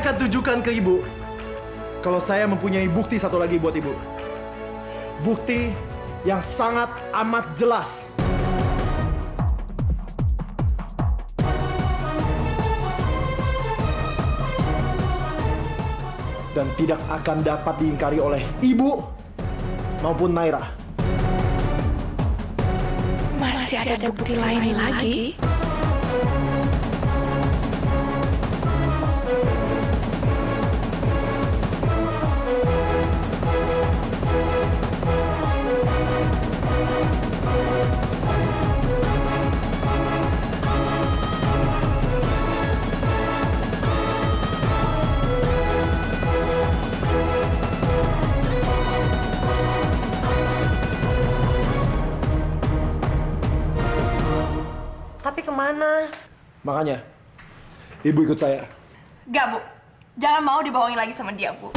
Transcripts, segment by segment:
Saya akan tunjukkan ke ibu kalau saya mempunyai bukti satu lagi buat ibu. Bukti yang sangat amat jelas. Dan tidak akan dapat diingkari oleh ibu maupun Naira. Masih ada bukti lain lagi? Tapi kemana? Makanya, ibu ikut saya. Gak, Bu. Jangan mau dibohongin lagi sama dia, Bu.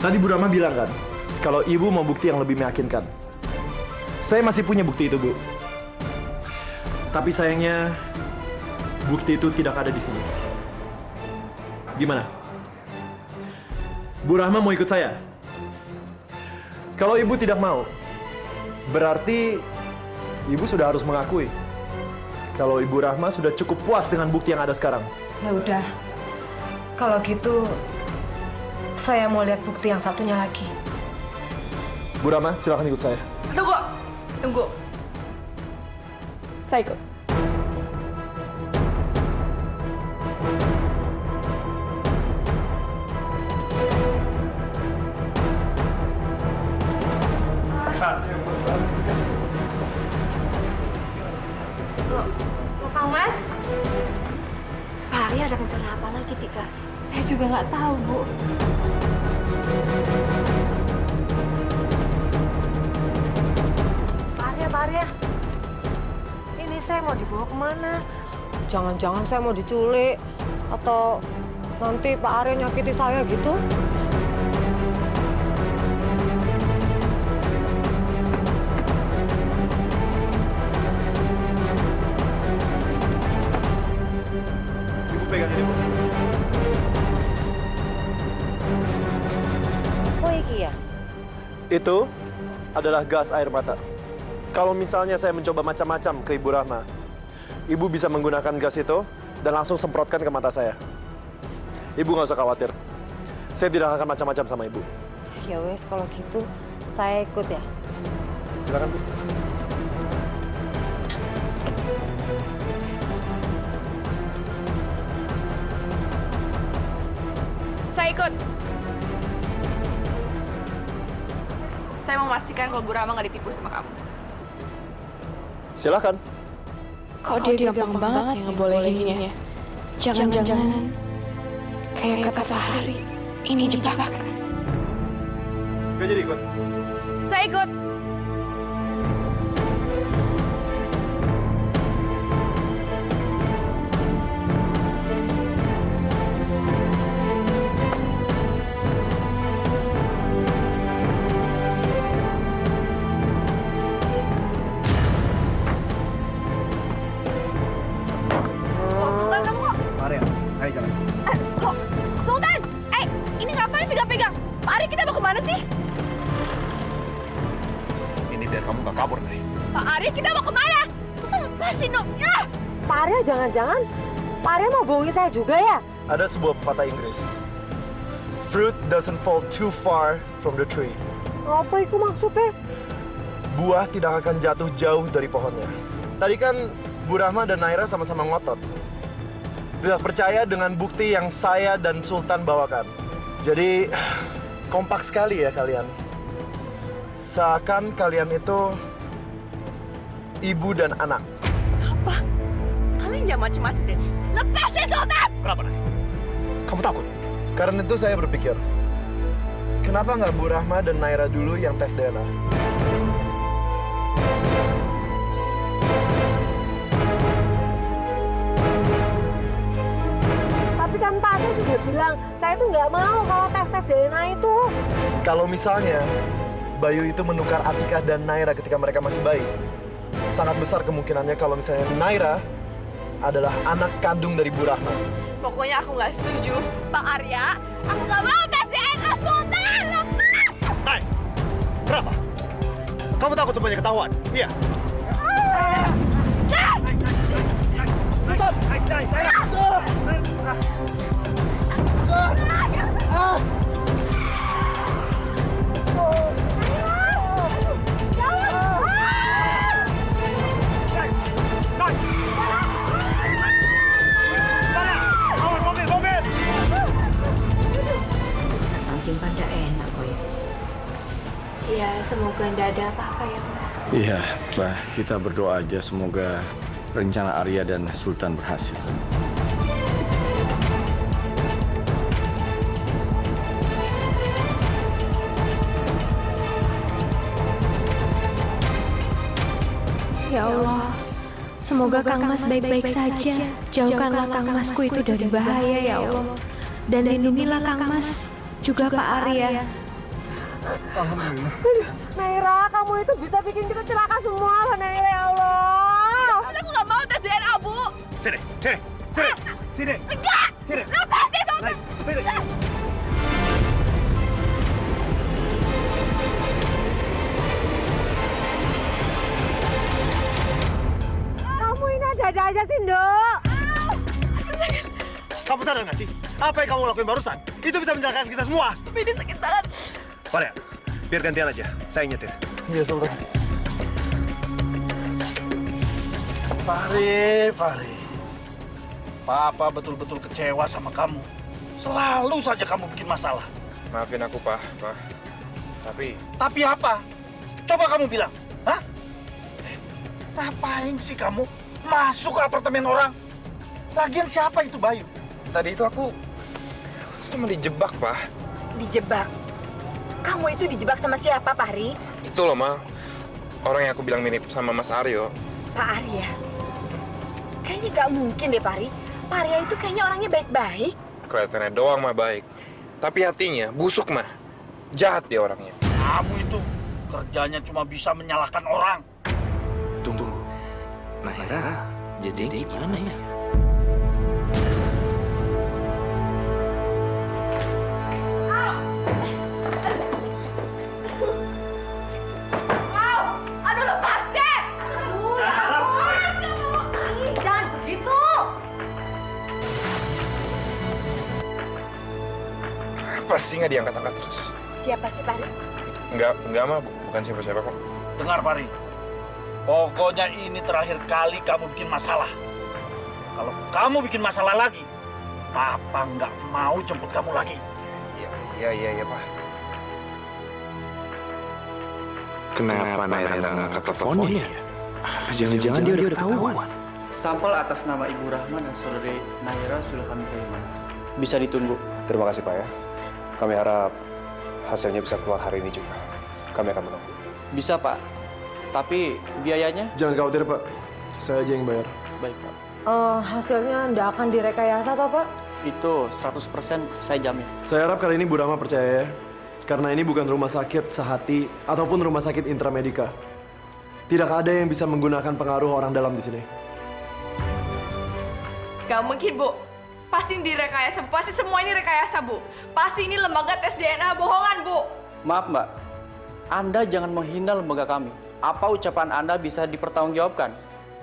Tadi Bu Rama bilang kan, kalau ibu mau bukti yang lebih meyakinkan. Saya masih punya bukti itu, Bu. Tapi sayangnya, bukti itu tidak ada di sini. Gimana? Bu Rahma mau ikut saya? Kalau ibu tidak mau, berarti ibu sudah harus mengakui kalau Ibu Rahma sudah cukup puas dengan bukti yang ada sekarang. Ya udah. Kalau gitu, saya mau lihat bukti yang satunya lagi. Bu Rahma, silakan ikut saya. Tunggu. Tunggu. Saya ikut. Kang Mas, Pak Arya ada rencana apa lagi, Tika? Saya juga nggak tahu, Bu. Pak Arya. Ini saya mau dibawa kemana? Jangan-jangan saya mau diculik. Atau nanti Pak Arya nyakiti saya gitu? Ibu pegang ini, Bu. Oh iya. Itu adalah gas air mata. Kalau misalnya saya mencoba macam-macam ke Ibu Rahma, Ibu bisa menggunakan gas itu dan langsung semprotkan ke mata saya. Ibu nggak usah khawatir. Saya tidak akan macam-macam sama Ibu. Ya wes, kalau gitu saya ikut ya. Silakan, Bu. Saya ikut. Saya mau memastikan kalau Bu Rama nggak ditipu sama kamu. Silakan. Kok dia gampang banget ya ngebolehinnya? Jangan-jangan kayak kata Fahri, ini jebakan. Gak jadi ikut. Saya ikut. Sultan, kamu kok? Maria, ayo jalan. Kok? Sultan! Ini ngapain pegang-pegang? Pak Ari, kita mau kemana sih? Ini biar kamu gak kabur, Nih. Pak Ari, kita mau kemana? Sultan, lepasin dong. Ya! Pak Arya jangan-jangan Pak Arya mau bohongin saya juga ya? Ada sebuah pepatah Inggris. Fruit doesn't fall too far from the tree. Apa itu maksudnya? Buah tidak akan jatuh jauh dari pohonnya. Tadi kan Bu Rahma dan Naira sama-sama ngotot. Tidak percaya dengan bukti yang saya dan Sultan bawakan. Jadi, kompak sekali ya kalian. Seakan kalian itu ibu dan anak. Apa? Kalian jangan macem-macem deh. Lepasin Sultan! Kenapa, Nay? Kamu takut? Karena itu saya berpikir, kenapa nggak Bu Rahma dan Naira dulu yang tes DNA? Tapi kan Pak Arya sudah bilang, saya tuh nggak mau kalau tes DNA itu. Kalau misalnya Bayu itu menukar Atika dan Naira ketika mereka masih bayi, sangat besar kemungkinannya kalau misalnya Naira adalah anak kandung dari Bu Rahma. Pokoknya aku nggak setuju, Bang Arya. Aku nggak mau tes DNA Sultan. Lepas! Hai, kenapa? Kamu takut semuanya ketahuan? Iya. Simpan tidak enak kok ya. Ya, semoga nggak ada apa-apa ya, Mbak. Iya, Mbak. Kita berdoa aja semoga rencana Arya dan Sultan berhasil. Ya Allah, semoga Kang Mas baik-baik saja. Jauhkanlah Kang Masku itu dari bahaya ya Allah. Dan lindungilah Kang Mas, juga Pak Arya. Naira, kamu itu bisa bikin kita celaka semua loh, Naira, ya Allah. Aku nggak mau tes DNA, Bu. Sini, sini, sini, sini. Enggak! Sini. Lepasin, Sultan! Sini. Kamu ini ada-ada aja sih, Ndok. Kamu sadar nggak sih? Apa yang kamu lakuin barusan? Itu bisa mencelakakan kita semua. Tapi ini sakit banget. Pak Arya, biar gantian aja. Saya yang nyetir. Iya, Sultan. Fahri. Papa betul-betul kecewa sama kamu. Selalu saja kamu bikin masalah. Maafin aku, Pak. Tapi apa? Coba kamu bilang. Hah? Ngapain sih kamu masuk ke apartemen orang? Lagian siapa itu Bayu? Tadi itu aku cuma dijebak, Pak. Dijebak? Kamu itu dijebak sama siapa, Pak Hari? Itu loh, Ma. Orang yang aku bilang mirip sama Mas Aryo. Pak Arya? Kayaknya nggak mungkin deh, Pak Hari. Pak Arya itu kayaknya orangnya baik-baik. Kelihatannya doang mah baik. Tapi hatinya busuk, mah. Jahat dia orangnya. Kamu itu kerjanya cuma bisa menyalahkan orang. Tunggu. Naira, jadi gimana ya? Aduh, lepasin! Jangan begitu. Apa sih nggak diangkat-angkat terus? Siapa sih, Pak Hari? Enggak, Ma. Bukan siapa-siapa kok. Dengar, Fahri. Pokoknya ini terakhir kali kamu bikin masalah. Kalau kamu bikin masalah lagi, Papa nggak mau jemput kamu lagi. Iya, Pak. Kenapa Naira nggak ngangkat teleponnya ya? Jangan-jangan dia udah ketahuan. Sampel atas nama Ibu Rahma dan saudari Naira sudah kami terima. Bisa ditunggu. Terima kasih Pak ya. Kami harap hasilnya bisa keluar hari ini juga. Kami akan menunggu. Bisa, Pak. Tapi biayanya? Jangan khawatir, Pak. Saya aja yang bayar. Baik, Pak. Hasilnya nggak akan direkayasa toh, Pak? Itu 100% saya jamin. Saya harap kali ini Bu Rahma percaya ya. Karena ini bukan rumah sakit sehati ataupun rumah sakit intramedika. Tidak ada yang bisa menggunakan pengaruh orang dalam di sini. Gak mungkin, Bu. Pasti ini direkayasa, Bu. Pasti semua ini rekayasa, Bu. Pasti ini lembaga tes DNA bohongan, Bu. Maaf, Mbak. Anda jangan menghina lembaga kami. Apa ucapan Anda bisa dipertanggungjawabkan?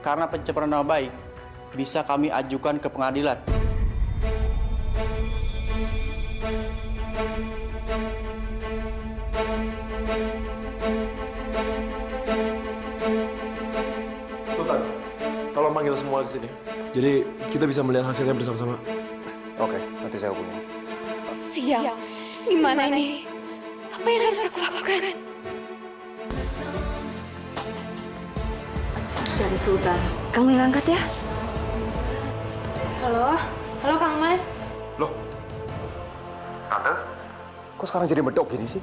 Karena pencemaran nama baik bisa kami ajukan ke pengadilan. Sultan, tolong panggil semua ke sini. Jadi kita bisa melihat hasilnya bersama-sama. Oke, nanti saya hubungin. Sial. Gimana ini? Apa yang harus aku lakukan? Dari Sultan. Kamu yang angkat ya? Halo? Halo, Kang Mas? Loh? Tante? Kok sekarang jadi medok gini sih?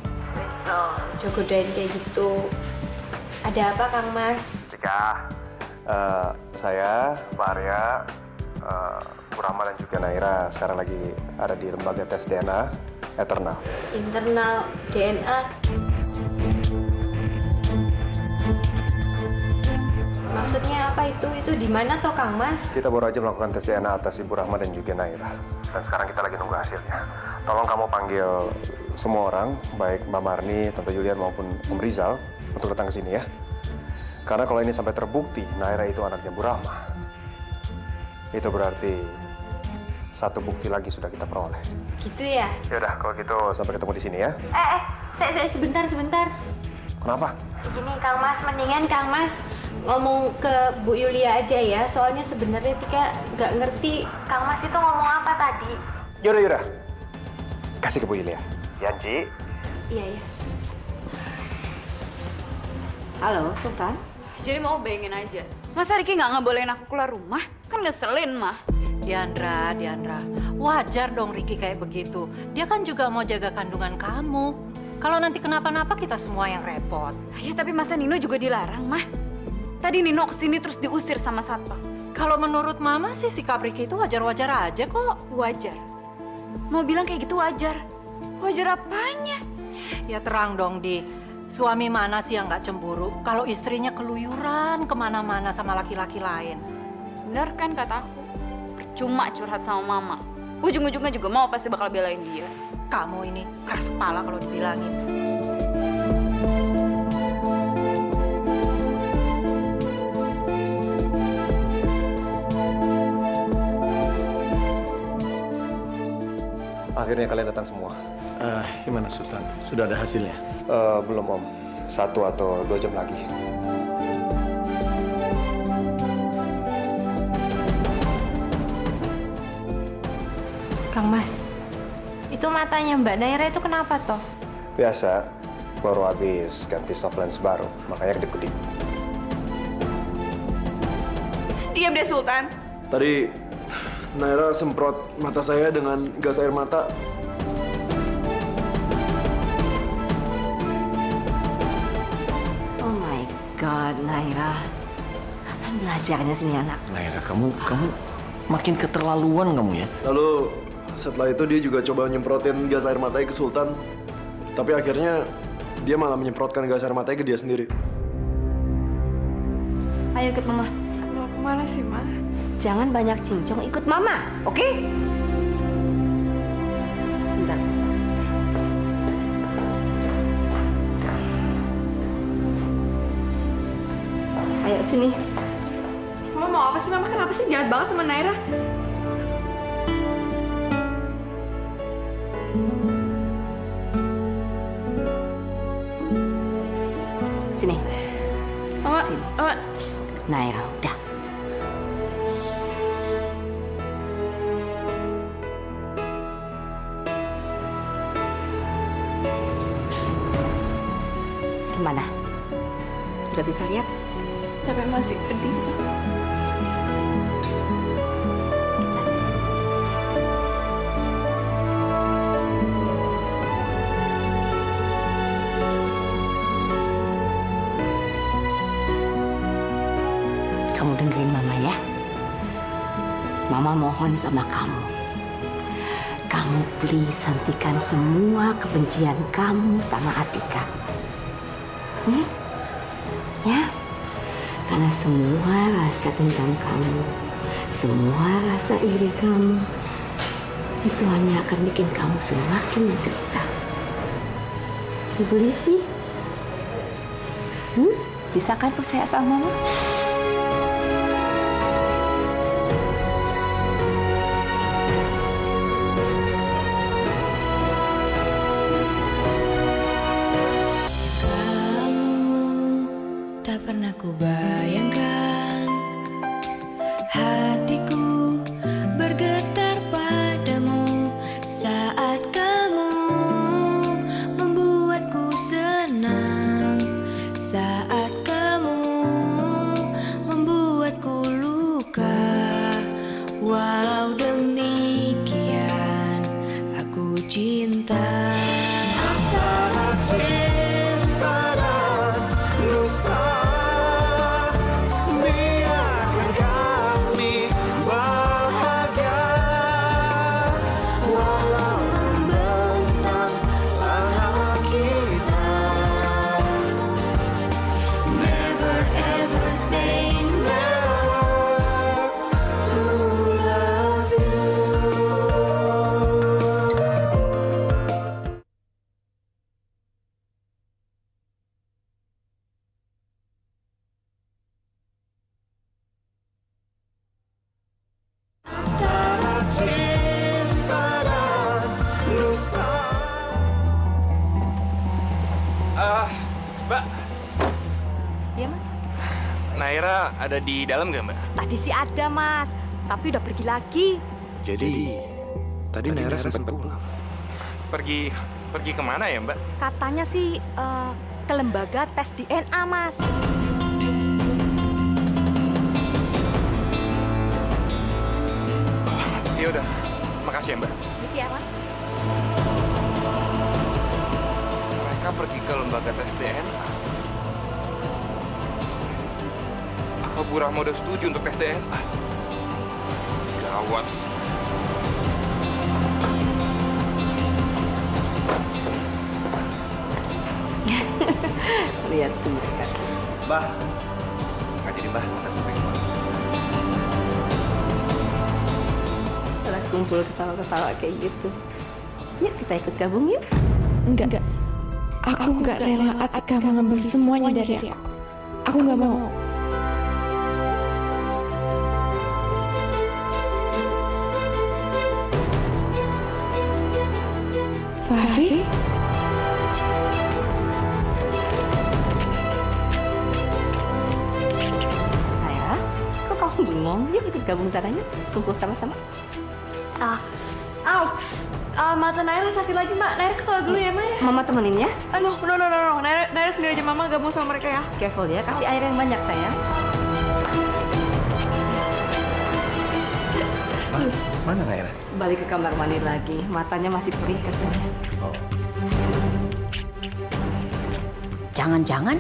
Jogodain kayak gitu. Ada apa, Kang Mas? Cika, saya, Pak Arya, Bu Rahma dan juga Naira sekarang lagi ada di lembaga tes DNA Eternal. Internal DNA. Maksudnya apa itu? Itu di mana toh Kang Mas? Kita baru aja melakukan tes DNA atas Ibu Rahma dan juga Naira. Dan sekarang kita lagi nunggu hasilnya. Tolong kamu panggil semua orang, baik Mbak Marni, Tante Julian maupun Om Rizal, untuk datang ke sini ya. Karena kalau ini sampai terbukti Naira itu anaknya Bu Rahma, itu berarti satu bukti lagi sudah kita peroleh. Gitu ya? Yaudah, kalau gitu sampai ketemu di sini ya. Saya sebentar. Kenapa? Gini Kang Mas, mendingan Kang Mas ngomong ke Bu Yulia aja ya. Soalnya sebenarnya Tika nggak ngerti Kang Mas itu ngomong apa tadi. Yaudah. Kasih ke Bu Yulia. Yanci. Iya. Halo, Sultan. Jadi mau bayangin aja, masa Riki nggak ngebolehin aku keluar rumah? Kan ngeselin, mah. Diandra, wajar dong Riki kayak begitu. Dia kan juga mau jaga kandungan kamu. Kalau nanti kenapa-napa kita semua yang repot. Ya tapi masa Nino juga dilarang, mah. Tadi Nino kesini terus diusir sama satpam. Kalau menurut Mama sih sikap Riki itu wajar-wajar aja kok. Wajar? Mau bilang kayak gitu wajar? Wajar apanya? Ya terang dong, Di. Suami mana sih yang nggak cemburu kalau istrinya keluyuran kemana-mana sama laki-laki lain? Bener kan kata aku? Percuma curhat sama Mama. Ujung-ujungnya juga mau pasti bakal belain dia. Kamu ini keras kepala kalau dibilangin. Akhirnya kalian datang semua. Gimana Sultan? Sudah ada hasilnya? Belum Om. 1 atau 2 jam lagi. Kang Mas, itu matanya Mbak Naira itu kenapa toh? Biasa, baru habis ganti soft lens baru, makanya kedip-kedip. Diam deh Sultan. Tadi Naira semprot mata saya dengan gas air mata. Oh my God, Naira. Kapan belajarnya sini anak? Naira, kamu makin keterlaluan kamu ya. Lalu setelah itu dia juga coba nyemprotin gas air matanya ke Sultan. Tapi akhirnya dia malah menyemprotkan gas air matanya ke dia sendiri. Ayo ikut Mama. Mau kemana sih, Ma? Jangan banyak cincong, ikut Mama, oke? Bentar. Ayo sini. Mama mau apa sih? Mama kenapa sih jahat banget sama Naira? Sini. Mama, Sini. Mama. Naira, udah. Gimana? Udah bisa lihat? Tapi masih pedih. Kamu dengerin Mama ya. Mama mohon sama kamu. Kamu please hentikan semua kebencian kamu sama Atika. Ya? Karena semua rasa dendam kamu, semua rasa iri kamu, itu hanya akan bikin kamu semakin menderita. You believe me? Bisa kan percaya sama Mama? Tak pernah ku bayangkan hatiku bergetar padamu saat kamu membuatku senang, saat kamu Naira ada di dalam nggak, Mbak? Tadi sih ada, Mas. Tapi udah pergi lagi. Jadi tadi Naira sempat pulang. Pergi kemana ya, Mbak? Katanya sih ke lembaga tes DNA, Mas. Ya udah, makasih ya, Mbak. Misi ya, Mas. Mereka pergi ke lembaga tes DNA. Apa Bu Rahma udah setuju untuk tes DNA? Gawat. Lihat tuh mereka. Mbak, nggak jadi Mbak, kita sampai kemana? Setelah kumpul ketawa-ketawa kayak gitu, yuk kita ikut gabung yuk. Enggak. Aku nggak rela Atika mengambil semuanya dari aku. Aku nggak mau. Fahri? Naira, kok kamu bengong? Yuk ikut gabung sana yuk, kumpul sama-sama. Mata Naira sakit lagi, Mbak. Naira ke toilet dulu ya, Mbak. Mama temenin ya. No. Naira sendiri aja, Mama gabung sama mereka ya. Careful ya, kasih air yang banyak sayang. Mana Naira? Balik ke kamar mandi lagi, matanya masih perih katanya. Jangan-jangan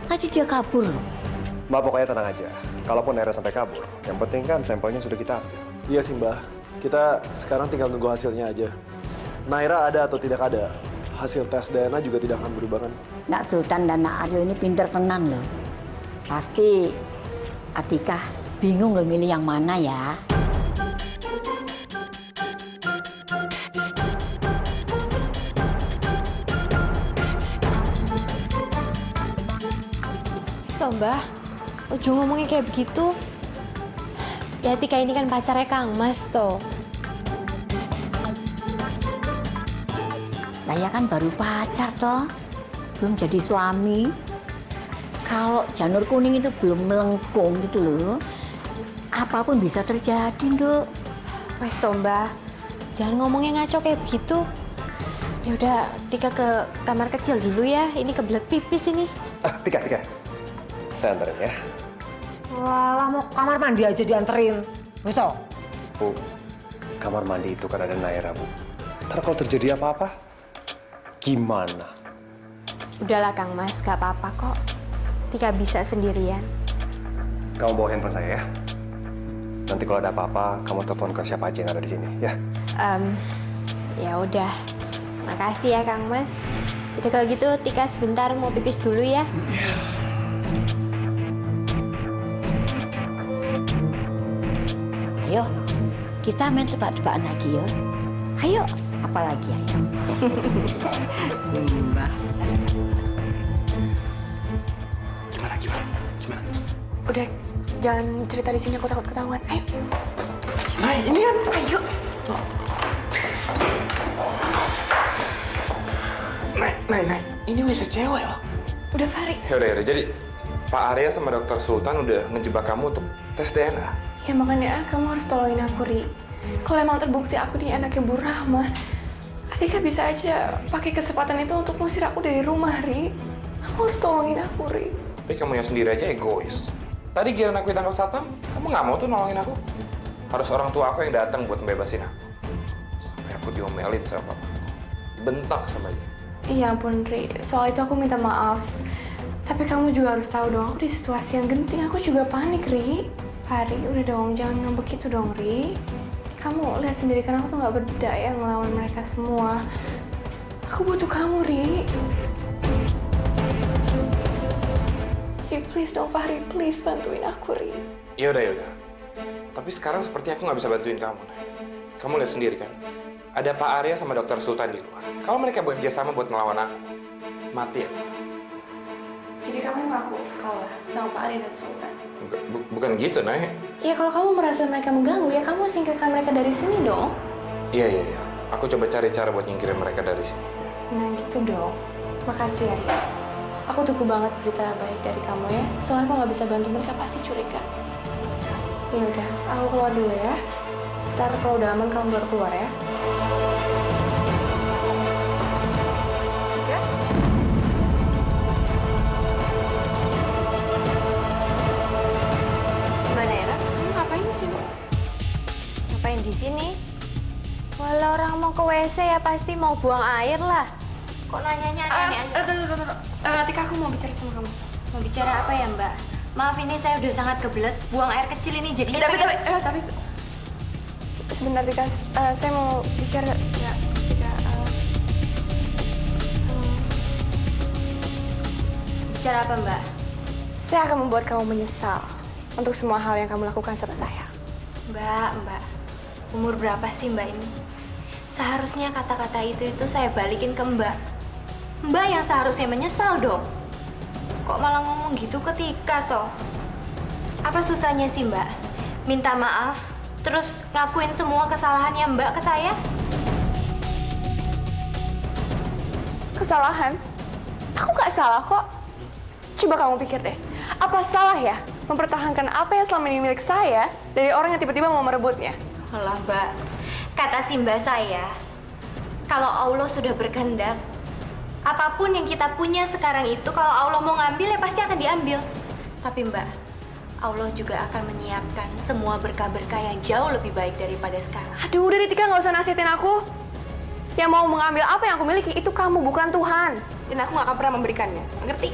tadi dia kabur loh. Mbak pokoknya tenang aja. Kalaupun Naira sampai kabur, yang penting kan sampelnya sudah kita ambil. Iya sih, Mbah. Kita sekarang tinggal nunggu hasilnya aja. Naira ada atau tidak ada, hasil tes DNA juga tidak akan berubah kan? Nak Sultan dan Nak Aryo ini pinter tenan loh. Pasti Atika bingung loh milih yang mana ya. Stop, Mbah. Ujung ngomongnya kayak begitu. Ya, Tika ini kan pacarnya Kang Mas, toh. Lah ya kan baru pacar toh, belum jadi suami. Kalau janur kuning itu belum melengkung gitu loh, apapun bisa terjadi, Nduk. Wes, toh, Mbah. Jangan ngomongnya ngaco kayak begitu. Ya udah, Tika ke kamar kecil dulu ya. Ini kebelet pipis ini. Tika. Saya anterin ya. Walah, mau kamar mandi aja dianterin. Wis toh. Bu, kamar mandi itu kan ada Naira, Bu. Ntar kalau terjadi apa-apa, gimana? Udahlah, Kang Mas. Gak apa-apa kok. Tika bisa sendirian. Kamu bawa handphone saya ya. Nanti kalau ada apa-apa, kamu telepon ke siapa aja yang ada di sini, ya. Ya udah. Makasih ya, Kang Mas. Udah kalau gitu, Tika sebentar mau pipis dulu ya. Ayo, kita main tebak-tebakan lagi ya. Ayo, apa lagi ayo. Mbak. Gimana? Udah, jangan cerita di sini, aku takut ketahuan. Ayo. Nah, ini kan. Ayo. Nah, ini wes cewek loh. Udah, Fahri. Yaudah. Jadi Pak Arya sama Dokter Sultan udah ngejebak kamu untuk tes DNA. Ya makanya kamu harus tolongin aku, Ri. Kalau emang terbukti aku nih anaknya Bu Rahma, Atika bisa aja pakai kesempatan itu untuk ngusir aku dari rumah, Ri. Kamu harus tolongin aku, Ri. Tapi kamu yang sendiri aja egois. Tadi giliran aku ditangkap satpam, kamu nggak mau tuh nolongin aku. Harus orang tua aku yang datang buat membebasin aku. Sampai aku diomelin sama papa. Dibentak sama dia. Iya ampun, Ri. Soal itu aku minta maaf. Tapi kamu juga harus tahu dong, aku di situasi yang genting. Aku juga panik, Ri. Fahri, udah dong, jangan ngambek gitu dong, Ri. Kamu lihat sendiri kan aku tuh nggak berdaya ngelawan mereka semua. Aku butuh kamu, Ri. Jadi please dong, Fahri, please bantuin aku, Ri. Yaudah. Tapi sekarang seperti aku nggak bisa bantuin kamu, Nay. Kamu lihat sendiri kan, ada Pak Arya sama Dokter Sultan di luar. Kalau mereka bekerja sama buat ngelawan aku, mati ya. Jadi kamu ngaku kalah sama Pak Arya dan Sultan? Bukan gitu, Nay. Ya kalau kamu merasa mereka mengganggu, ya kamu singkirkan mereka dari sini dong. Iya. Aku coba cari cara buat nyingkirin mereka dari sini. Nah gitu dong. Makasih ya, Ri. Aku tunggu banget berita baik dari kamu ya. Soalnya aku nggak bisa bantu mereka, pasti curiga. Ya udah, aku keluar dulu ya. Ntar kalau udah aman kamu baru keluar ya. Mbak Naira, Kamu ngapain di sini? ngapain di sini? Walau orang mau ke WC ya pasti mau buang air lah. Kok nanyanya aneh-aneh aja? Tunggu. Tika, aku mau bicara sama kamu. Mau bicara apa ya Mbak? Maaf ini saya udah sangat kebelet buang air kecil ini jadinya Tapi sebentar Tika, saya mau bicara. Ya, Tika. Bicara apa Mbak? Saya akan membuat kamu menyesal untuk semua hal yang kamu lakukan sama saya. Mbak, umur berapa sih Mbak ini? Seharusnya kata-kata itu saya balikin ke Mbak. Mbak yang seharusnya menyesal dong. Kok malah ngomong gitu ke Tika toh? Apa susahnya sih Mbak? Minta maaf, terus ngakuin semua kesalahannya Mbak ke saya? Kesalahan? Aku nggak salah kok. Coba kamu pikir deh, apa salah ya mempertahankan apa yang selama ini milik saya dari orang yang tiba-tiba mau merebutnya? Alah Mbak, kata si Mbak saya, kalau Allah sudah berkehendak, apapun yang kita punya sekarang itu kalau Allah mau ngambil ya pasti akan diambil. Tapi Mbak, Allah juga akan menyiapkan semua berkah-berkah yang jauh lebih baik daripada sekarang. Aduh, udah deh Tika, nggak usah nasihatin aku. Yang mau mengambil apa yang aku miliki itu kamu, bukan Tuhan. Dan aku nggak akan pernah memberikannya, ngerti?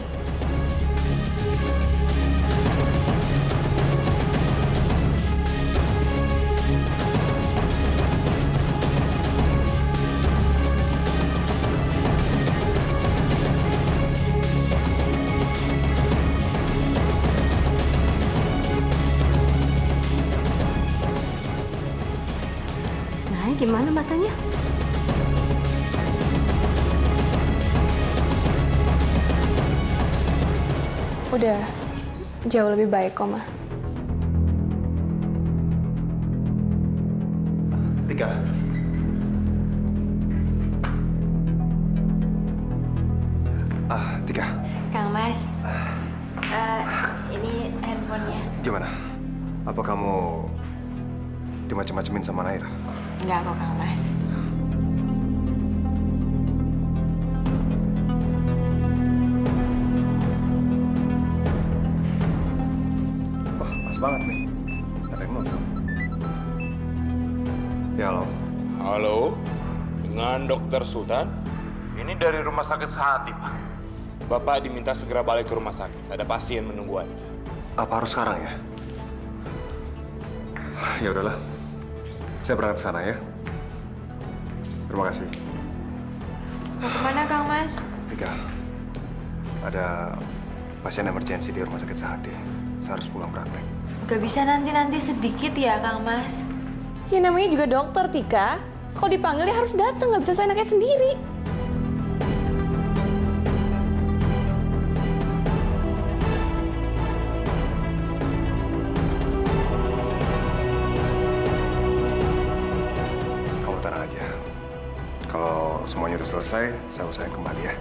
Nah, gimana matanya? Udah jauh lebih baik kok, Ma. Tika. Tika. Kang Mas, ini handphonenya. Gimana? Apa kamu dimacem-macemin sama Naira? Enggak kok Kang Mas. Wah, pas banget nih. Ada yang nonton. Ya, halo. Halo, dengan Dokter Sultan. Ini dari Rumah Sakit Sehati, Pak. Bapak diminta segera balik ke rumah sakit. Ada pasien menunggu Anda. Apa harus sekarang ya? Ya udahlah. Saya berangkat ke sana ya. Terima kasih. Mau kemana Kang Mas? Tika, ada pasien emergensi di Rumah Sakit Sehati. Saya harus pulang praktek. Gak bisa nanti sedikit ya Kang Mas? Ya namanya juga dokter, Tika. Kalau dipanggil dia harus datang, nggak bisa seenaknya sendiri. Kamu tenang aja. Kalau semuanya udah selesai, saya usahain kembali ya.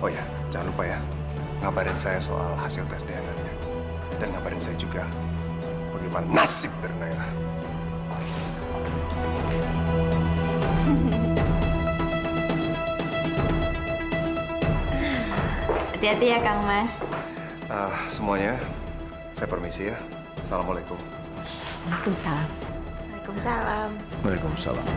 Oh ya, jangan lupa ya, ngabarin saya soal hasil tes DNA-nya. Dan ngabarin saya juga bagaimana nasib dari Naira. Hati-hati ya Kang Mas. Semuanya, saya permisi ya. Assalamualaikum. Waalaikumsalam. Waalaikumsalam. Waalaikumsalam.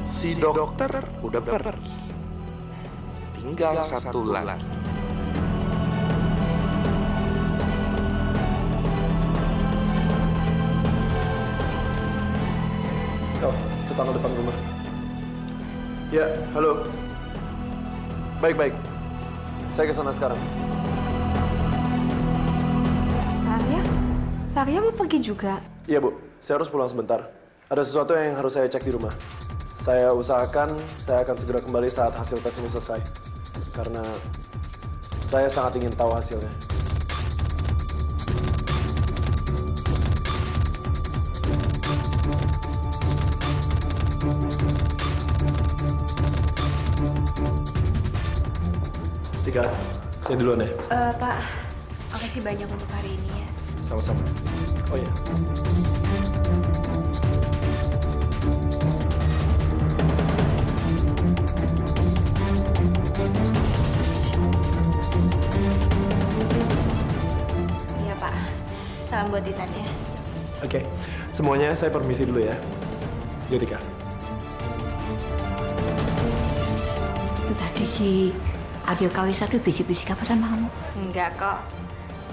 Si dokter udah pergi. Tinggal satu lagi. Oh, tetangga depan rumah. Ya, halo. Baik. Saya ke sana sekarang. Arya mau pergi juga? Iya, Bu. Saya harus pulang sebentar. Ada sesuatu yang harus saya cek di rumah. Saya usahakan saya akan segera kembali saat hasil tes ini selesai. Karena Saya sangat ingin tahu hasilnya. Tika, saya duluan ya. Pak, makasih banyak untuk hari ini ya. Sama-sama. Oh ya. Iya Pak, salam buat Ditan ya. Oke, semuanya saya permisi dulu ya. Yuk Tika. Itu tadi si Abil Kawisa tuh bisik-bisik apa sama kamu? Enggak kok,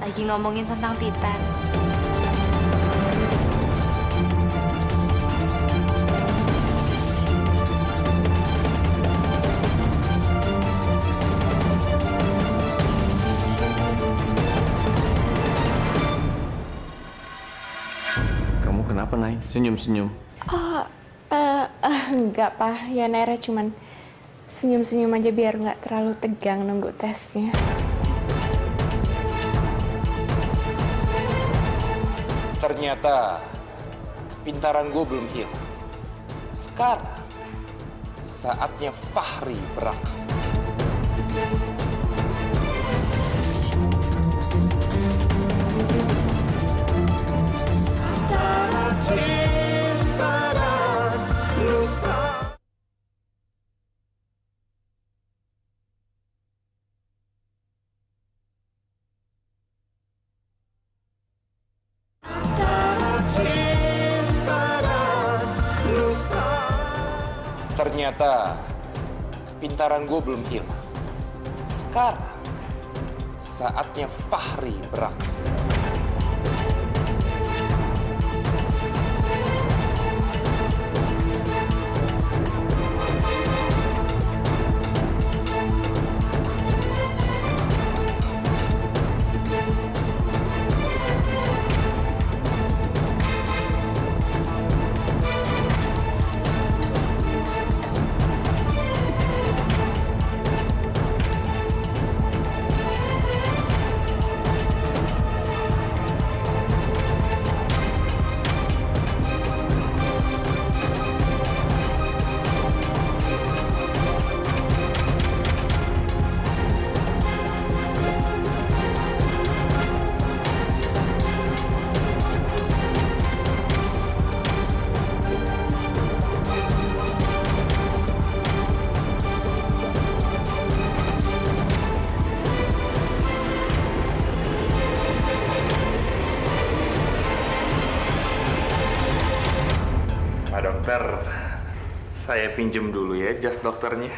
lagi ngomongin tentang Titan. Kamu kenapa, Nay? Senyum-senyum. Oh, enggak, Pak. Ya, Naira cuman senyum-senyum aja biar nggak terlalu tegang nunggu tesnya. Ternyata pintaran gue belum hilang. Sekarang saatnya Fahri beraksi. Ternyata pintaran gue belum hilang. Sekarang saatnya Fahri beraksi. Pak dokter, saya pinjem dulu ya jas dokternya.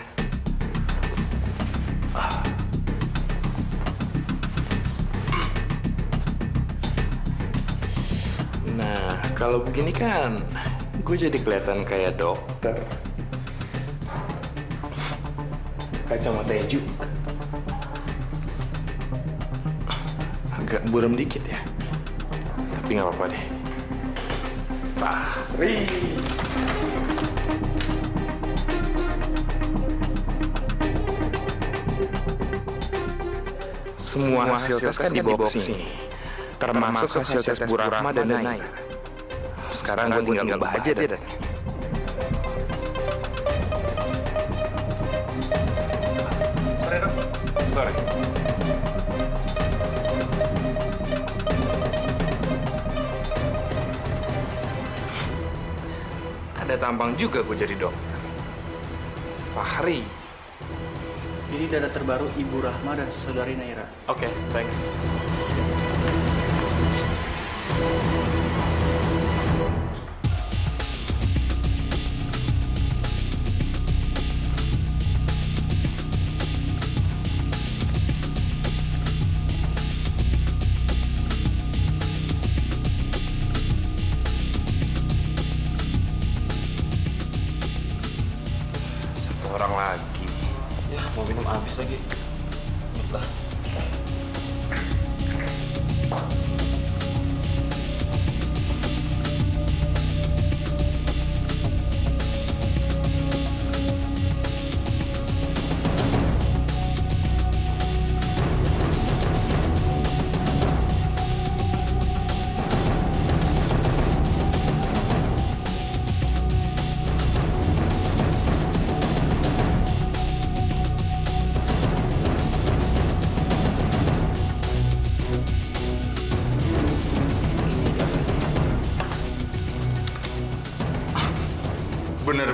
Nah, kalau begini kan gue jadi kelihatan kayak dokter. Kacamatanya juga. Agak buram dikit ya. Tapi nggak apa-apa deh. Fahri. Semua hasil tes kan dibawa ke sini. Termasuk hasil tes Bu Rahma dan Naira. Sekarang gue tinggal ubah aja deh. Sorry dok. Sorry. Ada tampang juga gue jadi dokter. Fahri. Ini data terbaru Ibu Rahma dan Saudari Naira. Oke, thanks. Satu orang lagi. Ya, mau minum habis lagi. Lah.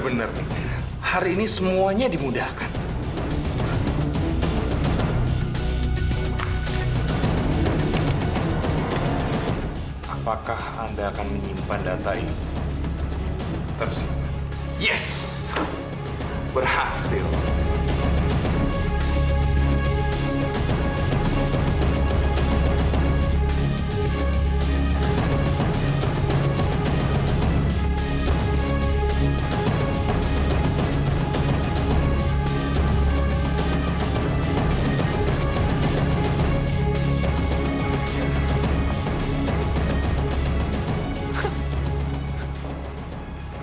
bener-bener nih. Hari ini semuanya dimudahkan. Apakah Anda akan menyimpan data ini? Tersimpan. Yes! Berhasil.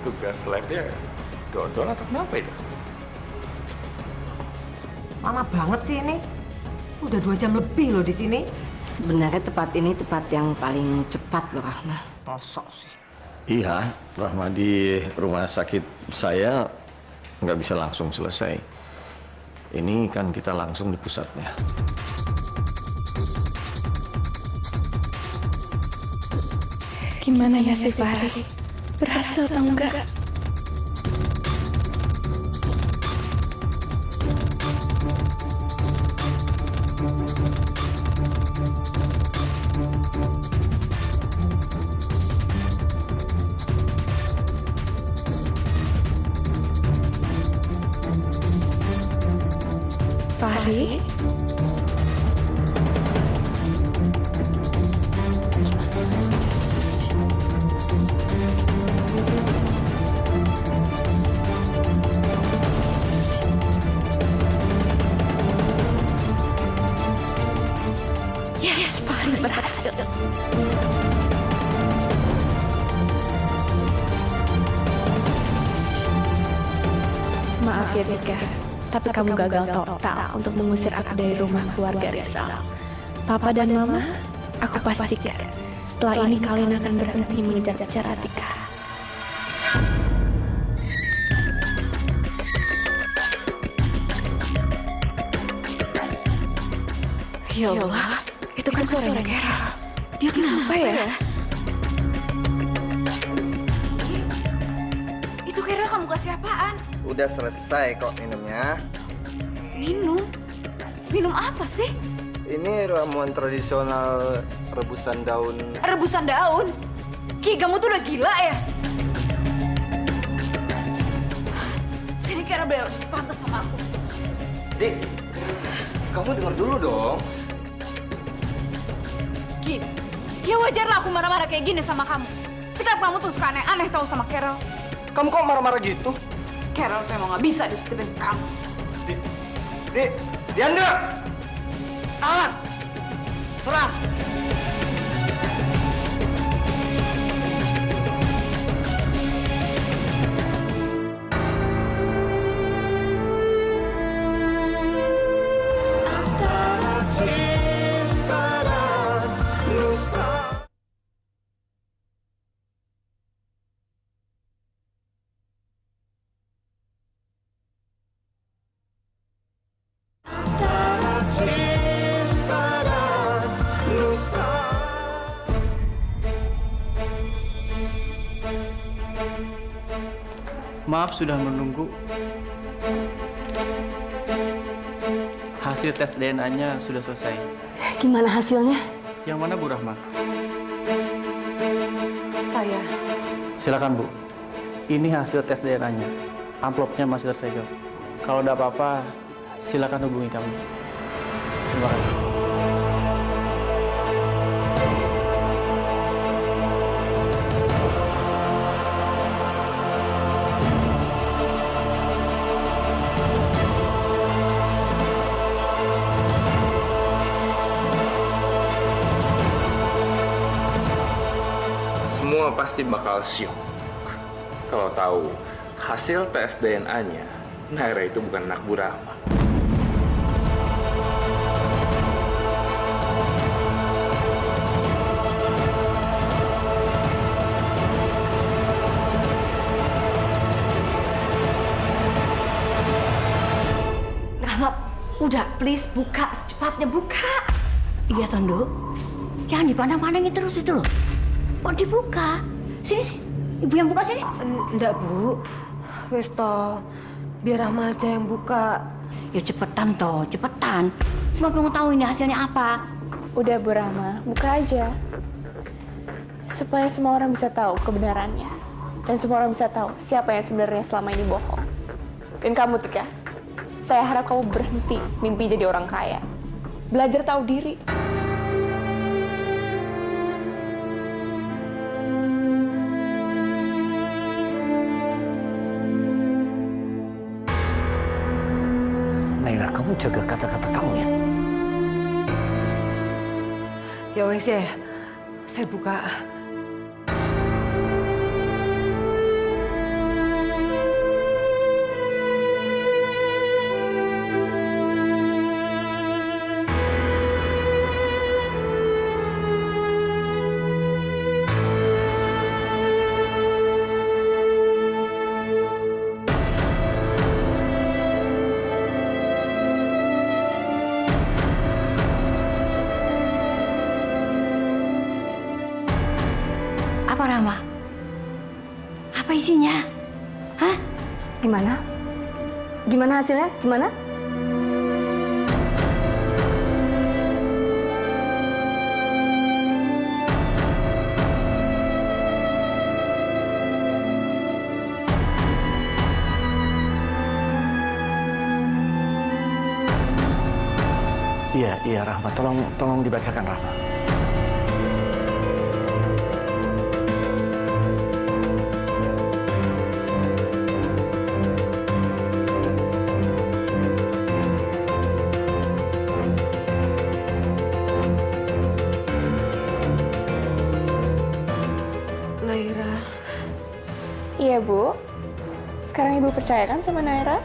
Tugas labnya dodol atau kenapa itu? Lama banget sih ini. Udah 2 jam lebih loh di sini. Sebenarnya ini tempat yang paling cepat loh, Rahma. Mosok sih. Iya, Rahma, di rumah sakit saya nggak bisa langsung selesai. Ini kan kita langsung di pusatnya. Gimana ya sih Fahri? Berhasil atau enggak? Fahri? Yes, Fahri berhasil. Maaf ya Beka, tapi kamu gagal total untuk mengusir aku dari rumah keluarga Rizal. Papa dan Mama, aku pastikan setelah ini kalian akan berhenti mengejar-ngejar Atika. Ya Allah, itu kan suara Kera. Dia kenapa ya? Itu kira kamu kasih apaan? Udah selesai kok minumnya. Minum? Minum apa sih? Ini ramuan tradisional rebusan daun. Rebusan daun? Ki, kamu tuh udah gila ya? Sini Kira biar lebih pantas sama aku. Dik, kamu dengar dulu dong. Ki, ya wajar lah aku marah-marah kayak gini sama kamu. Sikap kamu tuh suka aneh-aneh tau sama Carol. Kamu kok marah-marah gitu? Carol tuh emang gak bisa dititipin kamu. Dik, Diandra! Tahan! Serang! Maaf sudah menunggu. Hasil tes DNA-nya sudah selesai. Gimana hasilnya? Yang mana Bu Rahma? Saya. Silakan Bu. Ini hasil tes DNA-nya. Amplopnya masih tersegel. Kalau ada apa-apa, silakan hubungi kami. Terima kasih. Semua pasti bakal syok kalau tahu hasil tes DNA-nya Naira itu bukan anak Bu Rahma. Rahma, udah please buka secepatnya, buka. Iya Tondo, jangan dipandang-pandangin terus itu loh. Kok dibuka? Sini, sini. Ibu yang buka sini. Enggak, Bu. Wis toh, biar Rahma aja yang buka. Ya cepetan toh, cepetan. Semua pengen tahu ini hasilnya apa. Udah Bu Rahma, buka aja. Supaya semua orang bisa tahu kebenarannya. Dan semua orang bisa tahu siapa yang sebenarnya selama ini bohong. Dan kamu Tika, saya harap kamu berhenti mimpi jadi orang kaya. Belajar tahu diri. Naira, kamu jaga kata-kata kamu ya. Ya wes ya, saya buka. Apa Rahma? Apa isinya? Hah? Gimana? Gimana hasilnya? Gimana? Iya Rahma, tolong dibacakan Rahma. Naira. Iya Bu. Sekarang Ibu percaya kan sama Naira?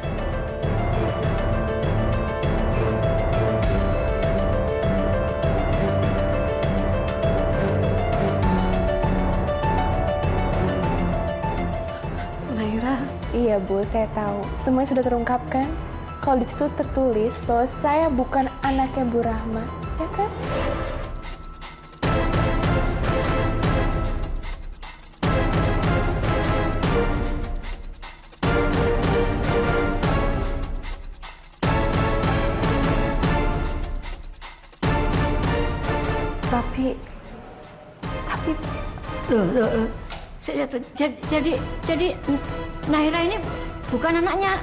Naira. Iya Bu, saya tahu. Semuanya sudah terungkapkan. Kalau di situ tertulis bahwa saya bukan anaknya Bu Rahma, ya kan? Tapi loh. Jadi Naira ini bukan anaknya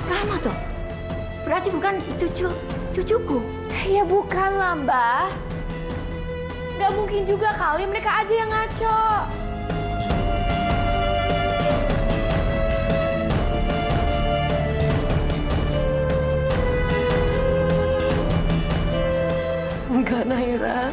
Rahma toh? Berarti bukan cucuku. Ya bukan lah, Mbak. Gak mungkin juga kali mereka aja yang ngaco. Enggak, Naira.